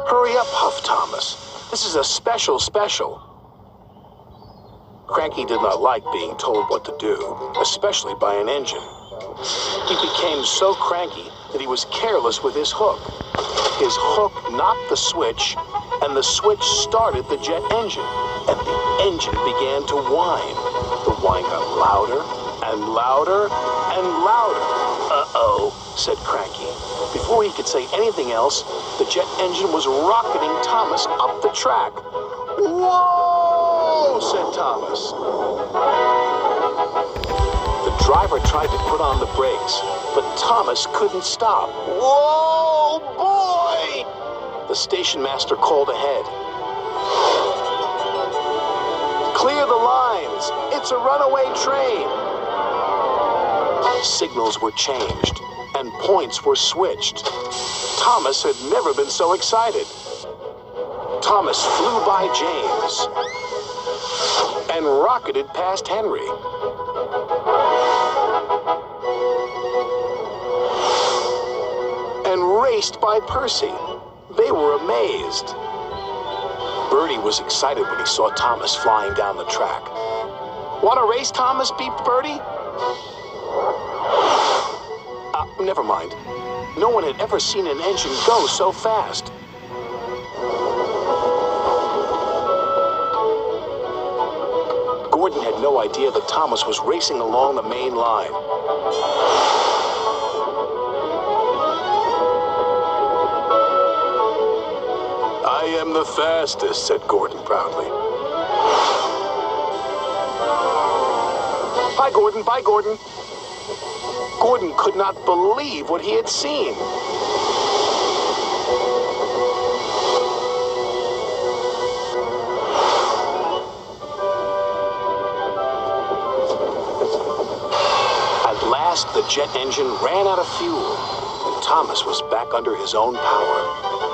Hurry up, huffed Thomas. This is a special. Cranky did not like being told what to do, especially by an engine. He became so cranky that he was careless with his hook. His hook knocked the switch, and the switch started the jet engine, and the engine began to whine. The whine got louder and louder and louder. Uh-oh, said Cranky. Before he could say anything else, the jet engine was rocketing Thomas up the track. Whoa, said Thomas. The driver tried to put on the brakes, but Thomas couldn't stop. Whoa, boy! The station master called ahead. Clear the lines! It's a runaway train! Signals were changed, and points were switched. Thomas had never been so excited. Thomas flew by James and rocketed past Henry. And raced by Percy. They were amazed. Bertie was excited when he saw Thomas flying down the track. Want to race, Thomas? Beeped Bertie. Never mind. No one had ever seen an engine go so fast. Gordon had no idea that Thomas was racing along the main line. I am the fastest, said Gordon proudly. Bye, Gordon. Bye, Gordon. Gordon could not believe what he had seen. At last, the jet engine ran out of fuel, and Thomas was back under his own power.